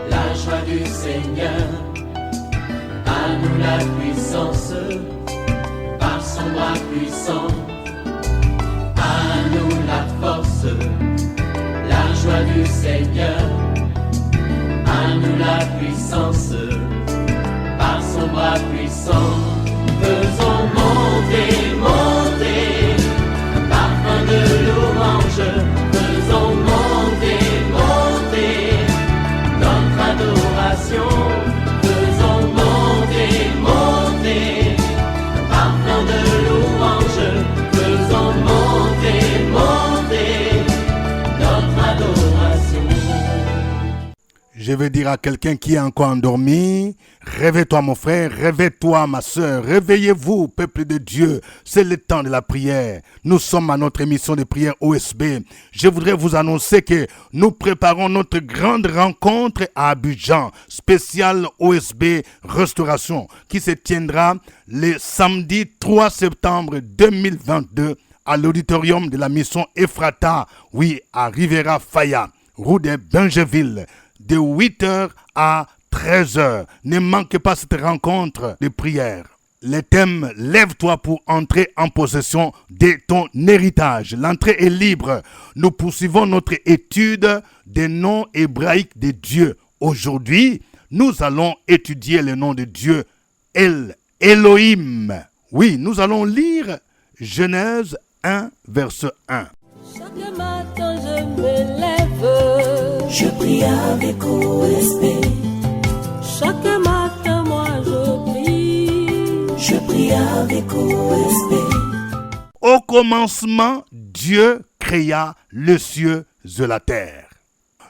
la joie du Seigneur. À nous la puissance, par son bras puissant. À nous la force, la joie du Seigneur. À nous la puissance, par son bras puissant. Faisons monter, monter, un parfum de louange. Faisons monter, monter, notre adoration. Faisons monter, monter, un parfum de louange. Faisons monter, monter, notre adoration. Je veux dire à quelqu'un qui est encore endormi, réveille-toi mon frère, réveille-toi ma soeur, réveillez-vous peuple de Dieu, c'est le temps de la prière. Nous sommes à notre émission de prière OSB. Je voudrais vous annoncer que nous préparons notre grande rencontre à Abidjan, spéciale OSB Restauration, qui se tiendra le samedi 3 septembre 2022 à l'auditorium de la mission Ephrata, oui, à Rivera Faya, rue de Bingeville, de 8h à 13h. Ne manquez pas cette rencontre de prière. Le thème « Lève-toi pour entrer en possession de ton héritage ». L'entrée est libre. Nous poursuivons notre étude des noms hébraïques de Dieu. Aujourd'hui, nous allons étudier le nom de Dieu, Elohim. Oui, nous allons lire Genèse 1, verset 1. Chaque matin je me lève, je prie avec OSB. chaque matin moi je prie, Je prie avec OSB. Au commencement, Dieu créa les cieux et la terre.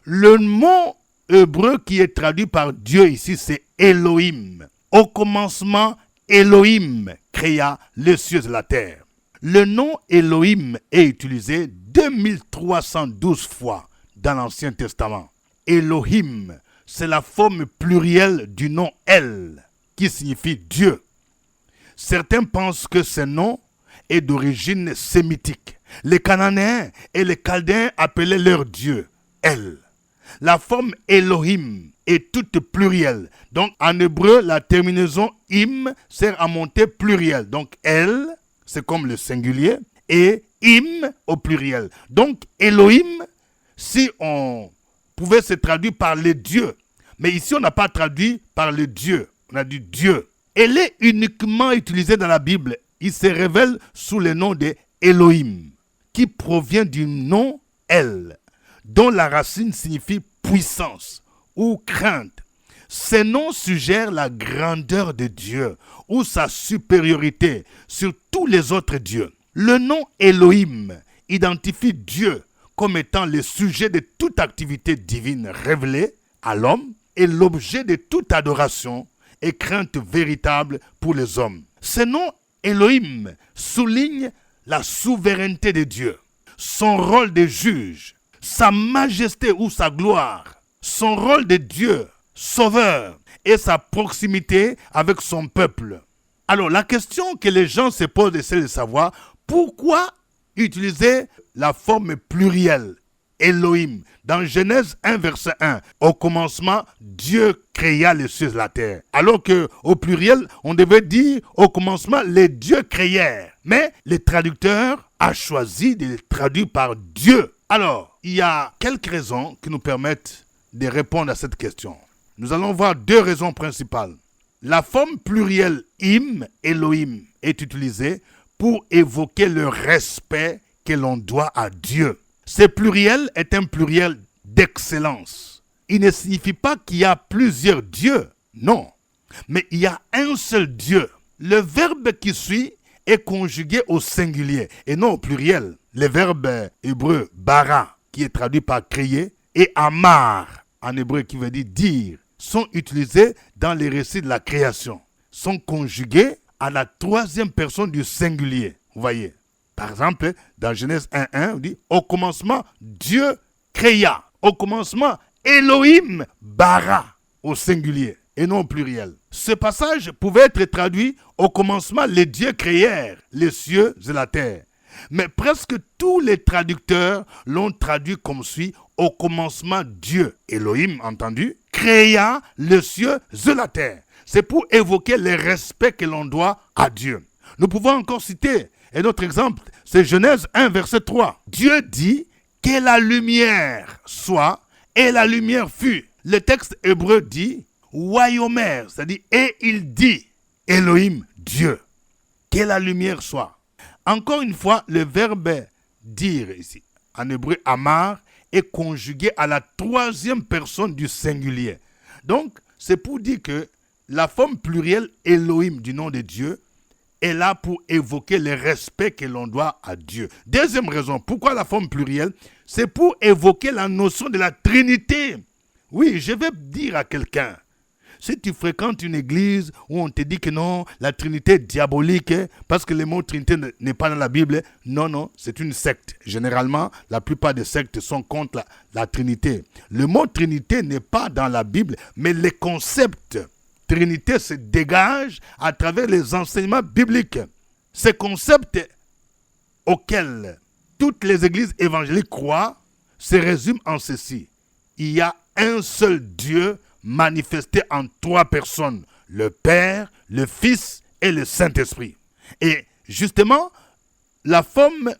Le mot hébreu qui est traduit par Dieu ici, c'est Elohim. Au commencement, Elohim créa les cieux et la terre. Le nom Elohim est utilisé 2312 fois dans l'Ancien Testament. Elohim, c'est la forme plurielle du nom El, qui signifie Dieu. Certains pensent que ce nom est d'origine sémitique. Les Cananéens et les Chaldéens appelaient leur Dieu El. La forme Elohim est toute plurielle. Donc en hébreu, la terminaison im sert à monter pluriel. Donc El, c'est comme le singulier, et im au pluriel. Donc Elohim, si on pouvait se traduire par les dieux, mais ici on n'a pas traduit par le Dieu, on a dit Dieu. Elle est uniquement utilisée dans la Bible. Il se révèle sous le nom de Elohim, qui provient du nom El, dont la racine signifie puissance ou crainte. Ce nom suggère la grandeur de Dieu ou sa supériorité sur tous les autres dieux. Le nom Elohim identifie Dieu comme étant le sujet de toute activité divine révélée à l'homme et l'objet de toute adoration et crainte véritable pour les hommes. Ce nom Elohim souligne la souveraineté de Dieu, son rôle de juge, sa majesté ou sa gloire, son rôle de Dieu, sauveur et sa proximité avec son peuple. Alors la question que les gens se posent est celle de savoir pourquoi utiliser la forme plurielle Elohim dans Genèse 1 verset 1. Au commencement, Dieu créa les cieux et la terre. Alors que au pluriel, on devait dire au commencement, les dieux créèrent. Mais le traducteur a choisi de le traduire par Dieu. Alors, il y a quelques raisons qui nous permettent de répondre à cette question. Nous allons voir deux raisons principales. La forme plurielle im, Elohim, est utilisée pour évoquer le respect que l'on doit à Dieu. Ce pluriel est un pluriel d'excellence. Il ne signifie pas qu'il y a plusieurs dieux, non. Mais il y a un seul Dieu. Le verbe qui suit est conjugué au singulier et non au pluriel. Le verbe hébreu bara, qui est traduit par créer, et amar, en hébreu qui veut dire, sont utilisés dans les récits de la création. Sont conjugués à la troisième personne du singulier. Vous voyez. Par exemple, dans Genèse 1.1, on dit « Au commencement, Dieu créa. » Au commencement, Elohim bara, au singulier et non au pluriel. Ce passage pouvait être traduit « Au commencement, les dieux créèrent les cieux et la terre. » Mais presque tous les traducteurs l'ont traduit comme suit. Au commencement, Dieu, Elohim, entendu, créa les cieux et la terre. C'est pour évoquer le respect que l'on doit à Dieu. Nous pouvons encore citer un autre exemple, c'est Genèse 1, verset 3. Dieu dit que la lumière soit, et la lumière fut. Le texte hébreu dit, Wayomer, c'est-à-dire, et il dit, Elohim, Dieu, que la lumière soit. Encore une fois, le verbe dire ici, en hébreu amar, est conjugué à la troisième personne du singulier. Donc, c'est pour dire que la forme plurielle Elohim du nom de Dieu est là pour évoquer le respect que l'on doit à Dieu. Deuxième raison, pourquoi la forme plurielle? C'est pour évoquer la notion de la Trinité. Oui, je vais dire à quelqu'un, si tu fréquentes une église où on te dit que non, la Trinité est diabolique, parce que le mot Trinité n'est pas dans la Bible, non, c'est une secte. Généralement, la plupart des sectes sont contre la Trinité. Le mot Trinité n'est pas dans la Bible, mais le concept Trinité se dégage à travers les enseignements bibliques. Ce concept auquel toutes les églises évangéliques croient se résume en ceci. Il y a un seul Dieu manifesté en trois personnes, le Père, le Fils et le Saint-Esprit. Et justement, la forme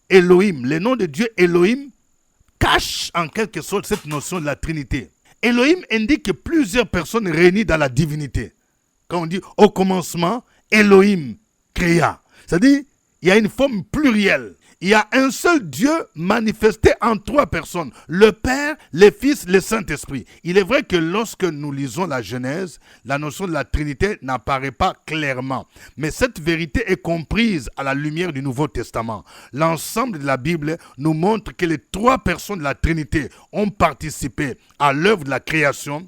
Elohim, le nom de Dieu Elohim, cache en quelque sorte cette notion de la Trinité. Elohim indique plusieurs personnes réunies dans la divinité. Quand on dit au commencement, Elohim créa. C'est-à-dire, il y a une forme plurielle. Il y a un seul Dieu manifesté en trois personnes, le Père, le Fils, le Saint-Esprit. Il est vrai que lorsque nous lisons la Genèse, la notion de la Trinité n'apparaît pas clairement. Mais cette vérité est comprise à la lumière du Nouveau Testament. L'ensemble de la Bible nous montre que les trois personnes de la Trinité ont participé à l'œuvre de la création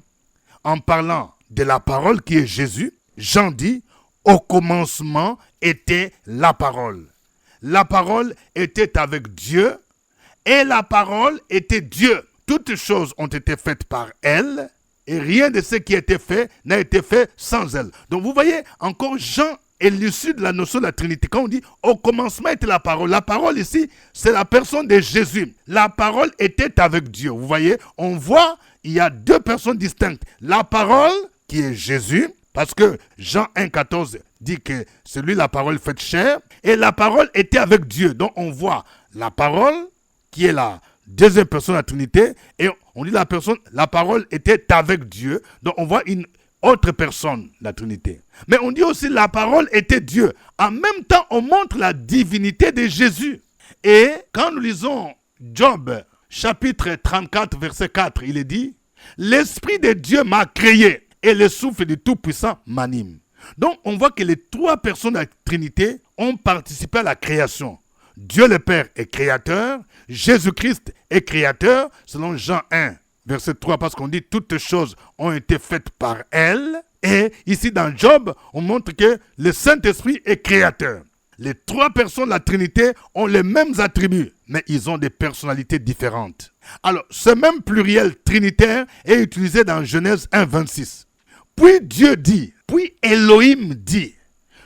en parlant de la parole qui est Jésus. Jean dit, au commencement était la parole. La parole était avec Dieu et la parole était Dieu. Toutes choses ont été faites par elle et rien de ce qui a été fait n'a été fait sans elle. Donc vous voyez, encore Jean est l'issue de la notion de la Trinité. Quand on dit au commencement était la parole ici, c'est la personne de Jésus. La parole était avec Dieu. Vous voyez, on voit, il y a deux personnes distinctes. La parole qui est Jésus, parce que Jean 1,14 dit que c'est lui la parole faite chair, et la parole était avec Dieu. Donc on voit la parole, qui est la deuxième personne de la Trinité, et on dit la parole était avec Dieu. Donc on voit une autre personne de la Trinité. Mais on dit aussi la parole était Dieu. En même temps, on montre la divinité de Jésus. Et quand nous lisons Job, chapitre 34, verset 4, il est dit, « L'Esprit de Dieu m'a créé. » Et le souffle du Tout-Puissant m'anime. Donc, on voit que les trois personnes de la Trinité ont participé à la création. Dieu le Père est créateur, Jésus-Christ est créateur, selon Jean 1, verset 3, parce qu'on dit toutes choses ont été faites par elle. Et ici dans Job, on montre que le Saint-Esprit est créateur. Les trois personnes de la Trinité ont les mêmes attributs, mais ils ont des personnalités différentes. Alors, ce même pluriel trinitaire est utilisé dans Genèse 1, 26. Puis Dieu dit, puis Elohim dit,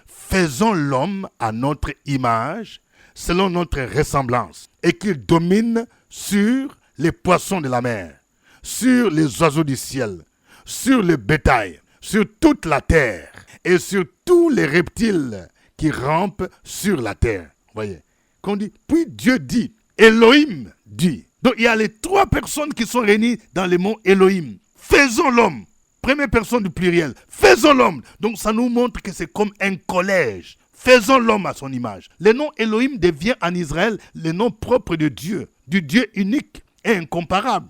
faisons l'homme à notre image, selon notre ressemblance, et qu'il domine sur les poissons de la mer, sur les oiseaux du ciel, sur le bétail, sur toute la terre, et sur tous les reptiles qui rampent sur la terre. Voyez, qu'on dit, puis Dieu dit, Elohim dit. Donc il y a les trois personnes qui sont réunies dans le mot Elohim. Faisons l'homme. Première personne du pluriel. Faisons l'homme. Donc ça nous montre que c'est comme un collège. Faisons l'homme à son image. Le nom Elohim devient en Israël le nom propre de Dieu, du Dieu unique et incomparable.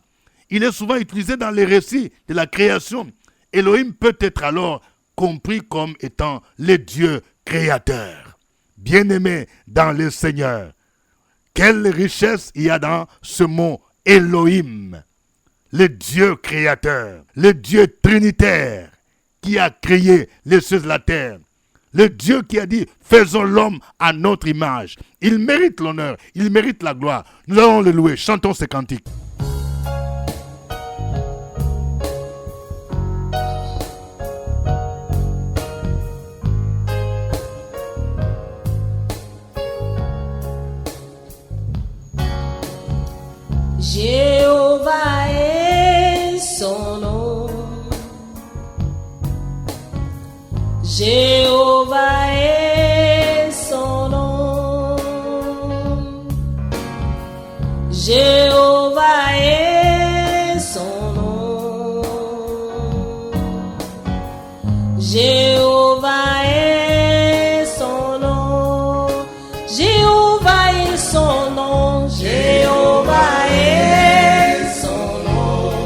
Il est souvent utilisé dans les récits de la création. Elohim peut être alors compris comme étant le Dieu créateur. Bien-aimé dans le Seigneur, quelle richesse il y a dans ce mot Elohim. Le Dieu créateur, le Dieu trinitaire qui a créé les cieux et la terre. Le Dieu qui a dit, faisons l'homme à notre image. Il mérite l'honneur, il mérite la gloire. Nous allons le louer, chantons ces cantiques. Jéhovah est son nom. Jéhovah est son nom. Jéhovah est son nom. Jéhovah est son nom. Jéhovah est son nom. Jéhovah est son nom.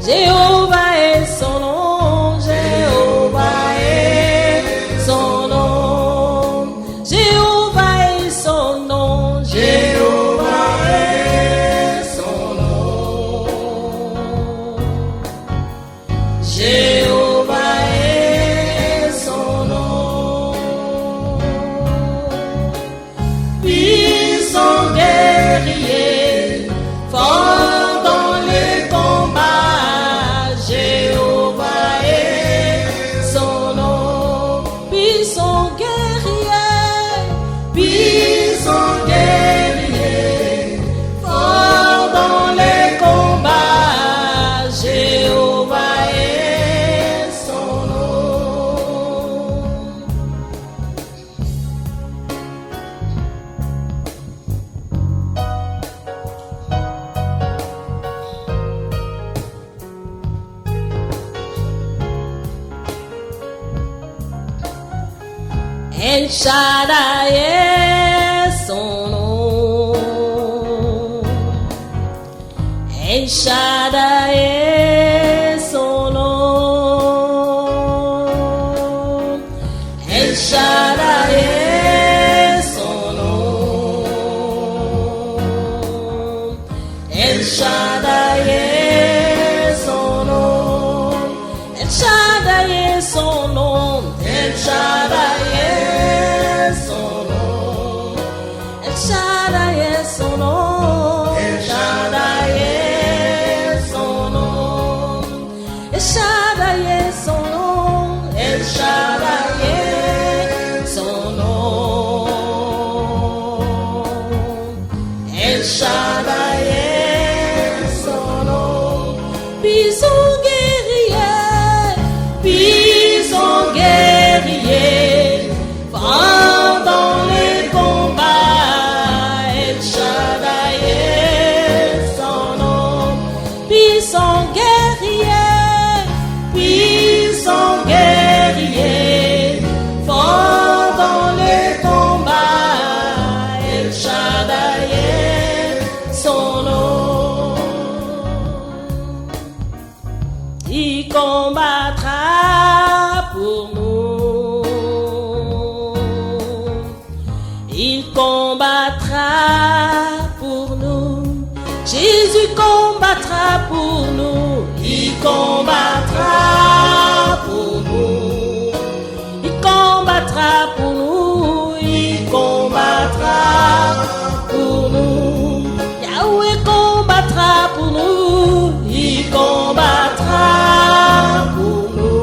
Jéhovah est son nom. Jéhovah est son nom. Jéhovah est son nom. Jéhovah est son nom. Jéhovah est son nom. Puissant guerrier, fort dans les combats, Jéhovah est son nom. Puissant guerrier, fort dans les combats, Jéhovah est son nom. El Shaddai est son nom. El Shaddai est son nom. El Shaddai est son nom. El Shaddai est son nom. El Shaddai est son nom. El Shaddai est son nom. El Shaddai est son nom. El Shaddai est son nom. El Shaddai est son nom. El Shaddai est son nom. El Shaddai est son nom. Puissant guerrier, puissant guerrier, fort dans les combats, El Shaddai est son nom. Puissant guerrier, fort dans les combats, El Shaddai est son nom. Il combattra pour nous. Il combattra pour nous. Jésus combattra pour nous. Il combattra pour nous. Il combattra pour nous. Il combattra pour nous. Yahweh combattra pour nous. Il combattra pour nous.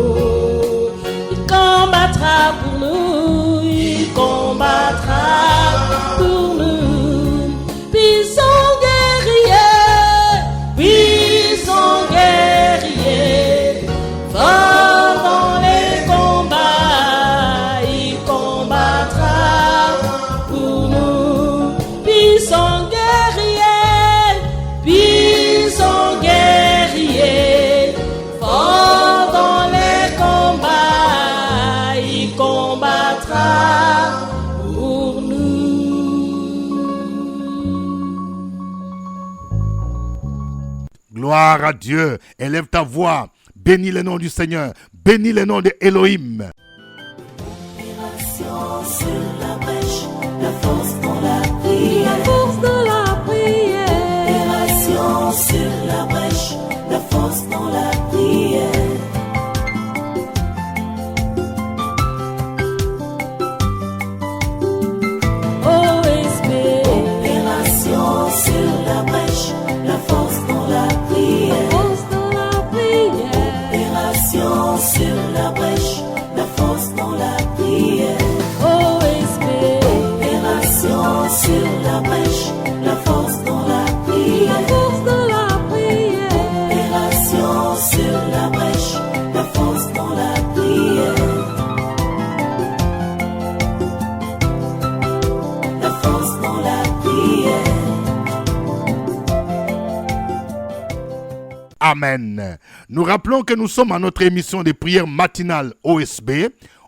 Il combattra pour nous. Il combattra pour nous. Puissant guerrier, fort dans les combats, il combattra pour nous. Puissant guerrier, fort dans les combats, il combattra pour nous. Gloire à Dieu. Élève ta voix. Bénis le nom du Seigneur. Bénis le nom de Elohim. Opération sur la brèche, la force dans la prière. La force de la prière. Opération sur la brèche, la force dans la prière. OSB. Opération sur la brèche, la force dans la prière. Force de la prière. Opération sur la brèche, la force Amen. Nous rappelons que nous sommes à notre émission de prière matinale OSB,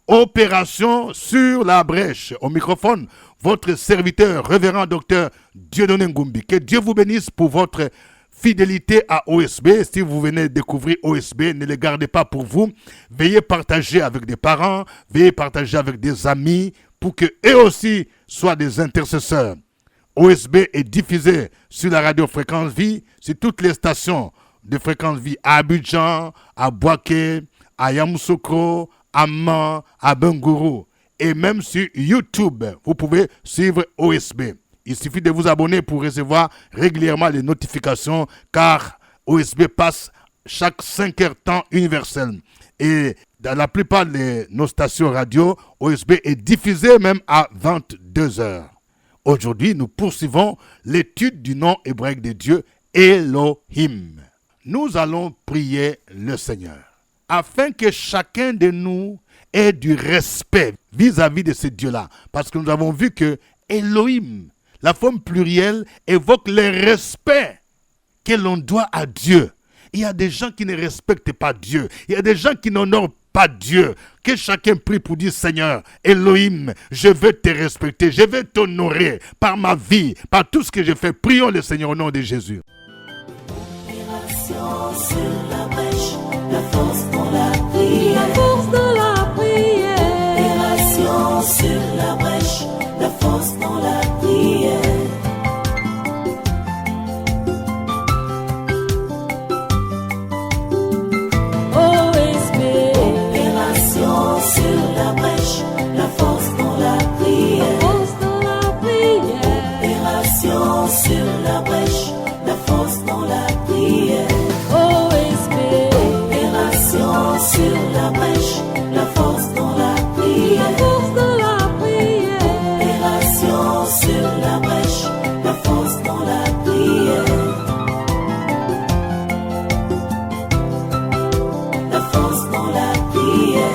Opération sur la brèche. Au microphone, votre serviteur, révérend docteur Dieudonné Ngumbi. Que Dieu vous bénisse pour votre fidélité à OSB. Si vous venez découvrir OSB, ne les gardez pas pour vous. Veuillez partager avec des parents, veuillez partager avec des amis pour que eux aussi soient des intercesseurs. OSB est diffusé sur la radio Fréquence Vie, sur toutes les stations de Fréquence Vie à Abidjan, à Boaké, à Yamoussoukro, à Man, à Bengourou et même sur YouTube. Vous pouvez suivre OSB. Il suffit de vous abonner pour recevoir régulièrement les notifications car OSB passe chaque 5 heures temps universel. Et dans la plupart de nos stations radio, OSB est diffusé même à 22 heures. Aujourd'hui, nous poursuivons l'étude du nom hébraïque de Dieu, Elohim. Nous allons prier le Seigneur afin que chacun de nous ait du respect vis-à-vis de ce Dieu-là. Parce que nous avons vu que Elohim, la forme plurielle, évoque le respect que l'on doit à Dieu. Il y a des gens qui ne respectent pas Dieu. Il y a des gens qui n'honorent pas Dieu. Que chacun prie pour dire, Seigneur, Elohim, je veux te respecter, je veux t'honorer par ma vie, par tout ce que je fais. Prions le Seigneur au nom de Jésus. Sur la brèche, la force dans la prière. La force dans la prière. Opération sur la brèche, la force dans la prière. OSB. Opération sur la brèche, la force dans la prière. Force dans la prière. Opération sur la brèche, la force dans la prière. OSB. Opération sur la brèche, la force dans la prière. Force dans la prière. Opération sur la brèche, la force dans la prière. La force dans la prière.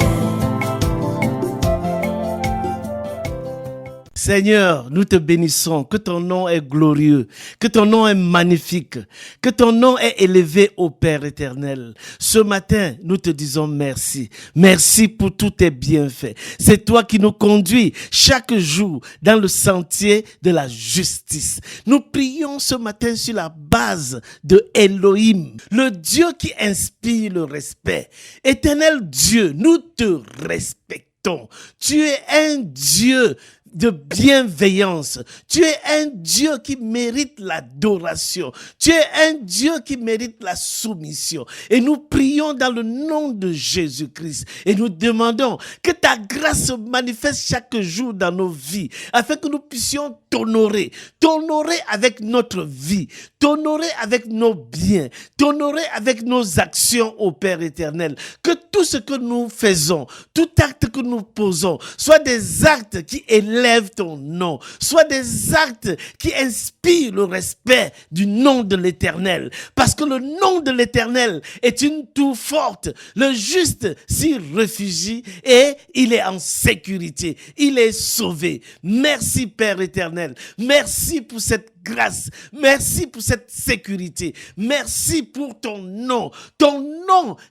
Seigneur, nous te bénissons, que ton nom est glorieux, que ton nom est magnifique, que ton nom est élevé au Père éternel. Ce matin, nous te disons merci. Merci pour tous tes bienfaits. C'est toi qui nous conduis chaque jour dans le sentier de la justice. Nous prions ce matin sur la base de Elohim, le Dieu qui inspire le respect. Éternel Dieu, nous te respectons. Tu es un Dieu de bienveillance. Tu es un Dieu qui mérite l'adoration. Tu es un Dieu qui mérite la soumission. Et nous prions dans le nom de Jésus-Christ. Et nous demandons que ta grâce se manifeste chaque jour dans nos vies, afin que nous puissions t'honorer. T'honorer avec notre vie. T'honorer avec nos biens. T'honorer avec nos actions au Père éternel. Que tout ce que nous faisons, tout acte que nous posons, soit des actes qui élèvent ton nom, soit des actes qui inspirent le respect du nom de l'Éternel. Parce que le nom de l'Éternel est une tour forte. Le juste s'y réfugie et il est en sécurité. Il est sauvé. Merci Père éternel. Merci pour cette grâce. Merci pour cette sécurité. Merci pour ton nom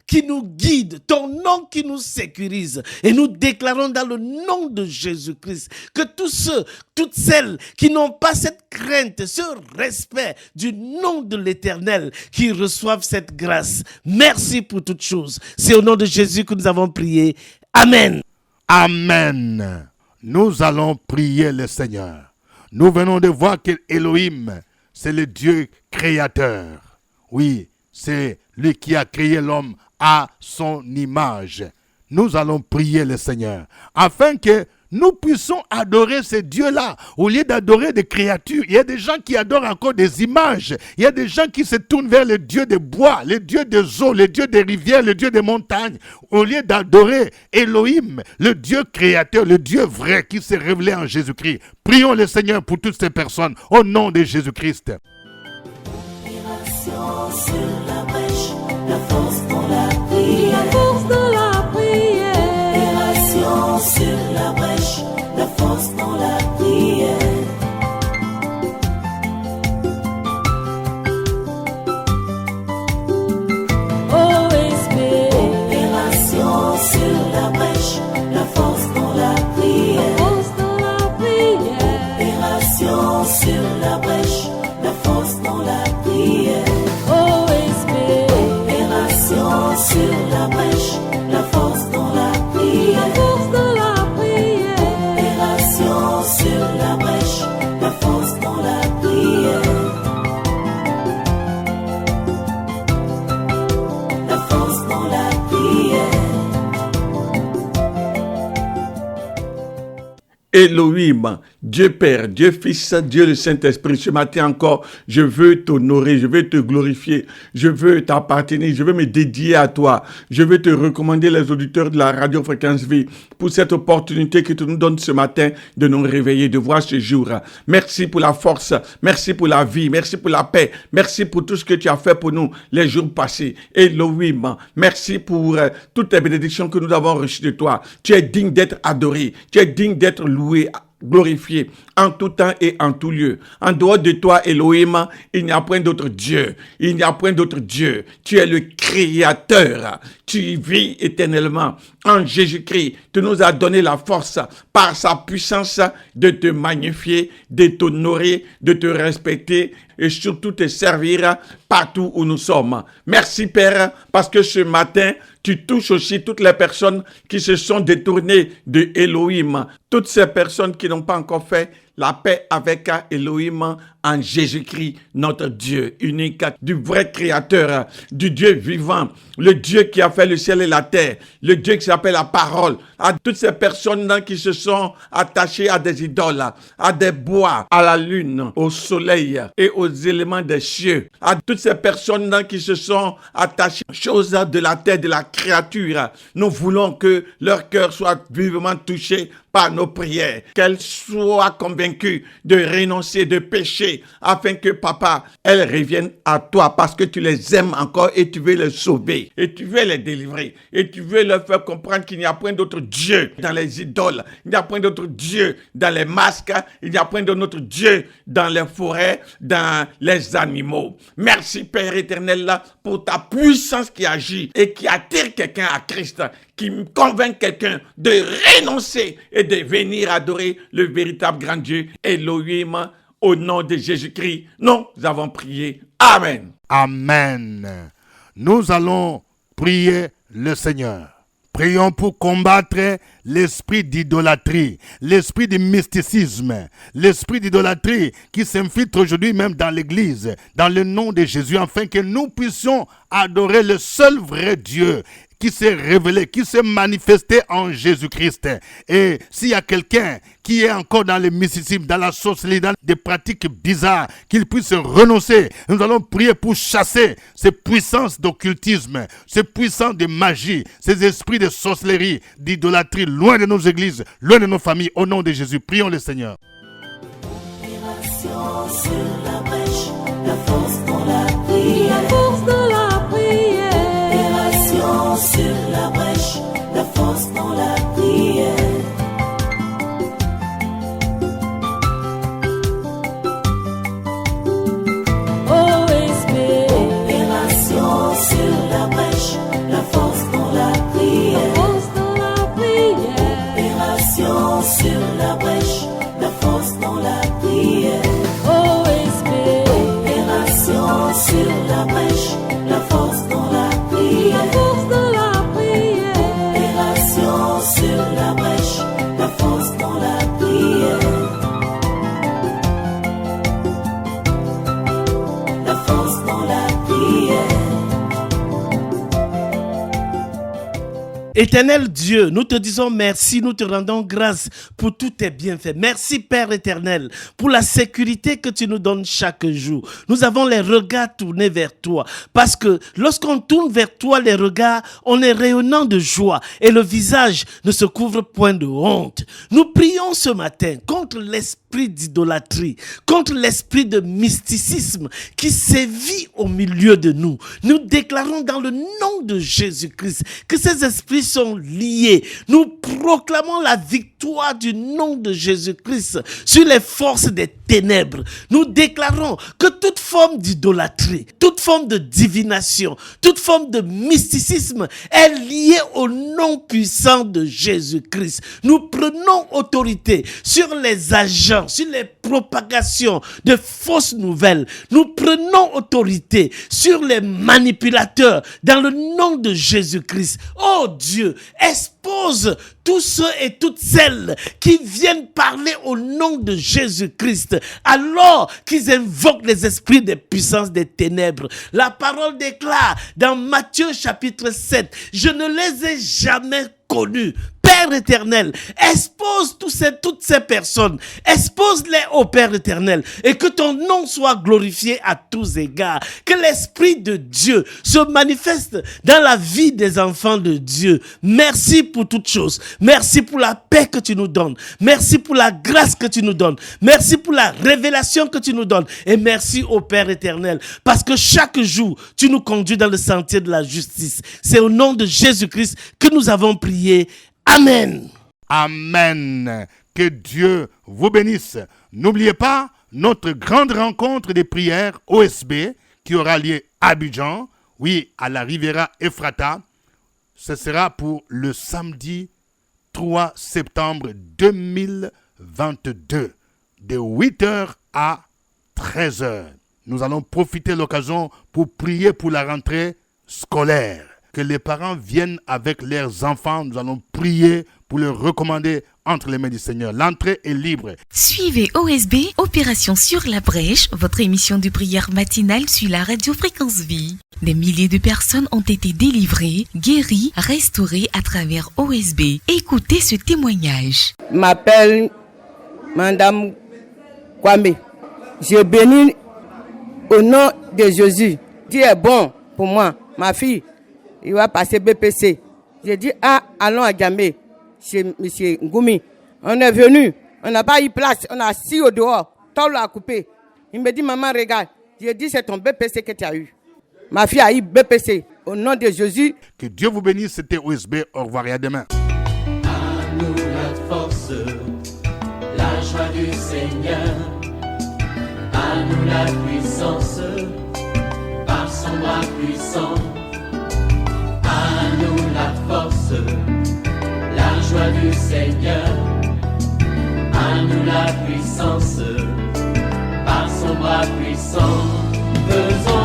qui nous guide, ton nom qui nous sécurise. Et nous déclarons dans le nom de Jésus-Christ que tous ceux, toutes celles qui n'ont pas cette crainte, ce respect du nom de l'Éternel, qui reçoivent cette grâce. Merci pour toutes choses. C'est au nom de Jésus que nous avons prié. Amen. Amen. Nous allons prier le Seigneur. Nous venons de voir que Elohim, c'est le Dieu créateur. Oui, c'est lui qui a créé l'homme à son image. Nous allons prier le Seigneur afin que nous puissions adorer ce Dieu-là au lieu d'adorer des créatures. Il y a des gens qui adorent encore des images. Il y a des gens qui se tournent vers le Dieu des bois, le Dieu des eaux, le Dieu des rivières, le Dieu des montagnes, au lieu d'adorer Elohim, le Dieu créateur, le Dieu vrai qui s'est révélé en Jésus-Christ. Prions le Seigneur pour toutes ces personnes au nom de Jésus-Christ. Opération sur la brèche, la force dans la prière. La force dans la prière. Opération sur la brèche, la force dans la prière. Elohim, Dieu Père, Dieu Fils, Dieu le Saint-Esprit, ce matin encore, je veux t'honorer, je veux te glorifier, je veux t'appartenir, je veux me dédier à toi, je veux te recommander les auditeurs de la radio Fréquence Vie pour cette opportunité que tu nous donnes ce matin de nous réveiller, de voir ce jour. Merci pour la force, merci pour la vie, merci pour la paix, merci pour tout ce que tu as fait pour nous les jours passés. Elohim, merci pour toutes les bénédictions que nous avons reçues de toi. Tu es digne d'être adoré, tu es digne d'être loué, glorifié en tout temps et en tout lieu. En dehors de toi, Elohim, il n'y a point d'autre Dieu. Il n'y a point d'autre Dieu. Tu es le Créateur. Tu vis éternellement. En Jésus-Christ, tu nous as donné la force par sa puissance de te magnifier, de t'honorer, de te respecter et surtout te servir partout où nous sommes. Merci Père, parce que ce matin, tu touches aussi toutes les personnes qui se sont détournées de Elohim. Toutes ces personnes qui n'ont pas encore fait la paix avec Elohim en Jésus-Christ, notre Dieu unique, du vrai Créateur, du Dieu vivant, le Dieu qui a fait le ciel et la terre, le Dieu qui s'appelle la parole, à toutes ces personnes qui se sont attachées à des idoles, à des bois, à la lune, au soleil et aux éléments des cieux, à toutes ces personnes qui se sont attachées aux choses de la terre, de la créature. Nous voulons que leur cœur soit vivement touché par nos prières, qu'elles soient convaincues de renoncer, de pécher, afin que papa, elles reviennent à toi parce que tu les aimes encore et tu veux les sauver, et tu veux les délivrer, et tu veux leur faire comprendre qu'il n'y a point d'autre Dieu dans les idoles, il n'y a point d'autre Dieu dans les masques, il n'y a point d'autre Dieu dans les forêts, dans les animaux. Merci Père éternel pour ta puissance qui agit et qui attire quelqu'un à Christ, qui convainc quelqu'un de renoncer et de venir adorer le véritable grand Dieu, Elohim. Au nom de Jésus-Christ, nous avons prié. Amen. Amen. Nous allons prier le Seigneur. Prions pour combattre l'esprit d'idolâtrie, l'esprit de mysticisme, l'esprit d'idolâtrie qui s'infiltre aujourd'hui même dans l'église, dans le nom de Jésus, afin que nous puissions adorer le seul vrai Dieu qui s'est révélé, qui s'est manifesté en Jésus-Christ. Et s'il y a quelqu'un qui est encore dans le mysticisme, dans la sorcellerie, dans des pratiques bizarres, qu'il puisse renoncer. Nous allons prier pour chasser ces puissances d'occultisme, ces puissances de magie, ces esprits de sorcellerie, d'idolâtrie, loin de nos églises, loin de nos familles. Au nom de Jésus, prions le Seigneur. Opération sur la brèche, la force dans la prière. La force dans la prière. Opération sur la brèche, la force dans la prière. Oh esprit. Opération sur la brèche, la force dans la prière. La force dans la prière. Opération sur la brèche, la force dans la prière. Oh esprit. Opération sur la brèche, la force dans la prière. La force dans la prière. Opération sur la brèche, la force dans la prière. La force dans la prière. Éternel Dieu, nous te disons merci, nous te rendons grâce pour tous tes bienfaits. Merci Père éternel pour la sécurité que tu nous donnes chaque jour. Nous avons les regards tournés vers toi parce que lorsqu'on tourne vers toi les regards, on est rayonnant de joie et le visage ne se couvre point de honte. Nous prions ce matin contre l'esprit d'idolâtrie, contre l'esprit de mysticisme qui sévit au milieu de nous. Nous déclarons dans le nom de Jésus-Christ que ces esprits sont liés. Nous proclamons la victoire du nom de Jésus-Christ sur les forces des ténèbres. Nous déclarons que toute forme d'idolâtrie, toute forme de divination, toute forme de mysticisme est liée au nom puissant de Jésus-Christ. Nous prenons autorité sur les agents, sur les propagations de fausses nouvelles. Nous prenons autorité sur les manipulateurs dans le nom de Jésus-Christ. Oh Dieu, expose tous ceux et toutes celles qui viennent parler au nom de Jésus-Christ alors qu'ils invoquent les esprits des puissances des ténèbres. La parole déclare dans Matthieu chapitre 7, je ne les ai jamais connus. Père Père éternel, expose toutes ces personnes, expose-les au Père éternel, et que ton nom soit glorifié à tous égards, que l'Esprit de Dieu se manifeste dans la vie des enfants de Dieu. Merci pour toutes choses, merci pour la paix que tu nous donnes, merci pour la grâce que tu nous donnes, merci pour la révélation que tu nous donnes, et merci au Père éternel, parce que chaque jour, tu nous conduis dans le sentier de la justice. C'est au nom de Jésus-Christ que nous avons prié. Amen. Amen. Que Dieu vous bénisse. N'oubliez pas notre grande rencontre des prières OSB qui aura lieu à Abidjan, oui, à la Riviera Ephrata. Ce sera pour le samedi 3 septembre 2022, de 8h à 13h. Nous allons profiter de l'occasion pour prier pour la rentrée scolaire. Que les parents viennent avec leurs enfants. Nous allons prier pour les recommander entre les mains du Seigneur. L'entrée est libre. Suivez OSB, Opération sur la brèche, votre émission de prière matinale sur la radio Fréquence Vie. Des milliers de personnes ont été délivrées, guéries, restaurées à travers OSB. Écoutez ce témoignage. Je m'appelle Madame Kwame. Je bénis au nom de Jésus. Dieu est bon pour moi. Ma fille, il va passer BPC. J'ai dit, allons à Djamé, chez M. Ngoumi. On est venu, on n'a pas eu place, on a assis au dehors, Tol a coupé. Il me dit, maman, regarde. J'ai dit, c'est ton BPC que tu as eu. Ma fille a eu BPC. Au nom de Jésus. Que Dieu vous bénisse, c'était OSB. Au revoir et à demain. À nous la force, la joie du Seigneur. À nous la puissance, par son bras puissant. À nous la force, la joie du Seigneur. À nous la puissance, par son bras puissant. Faisons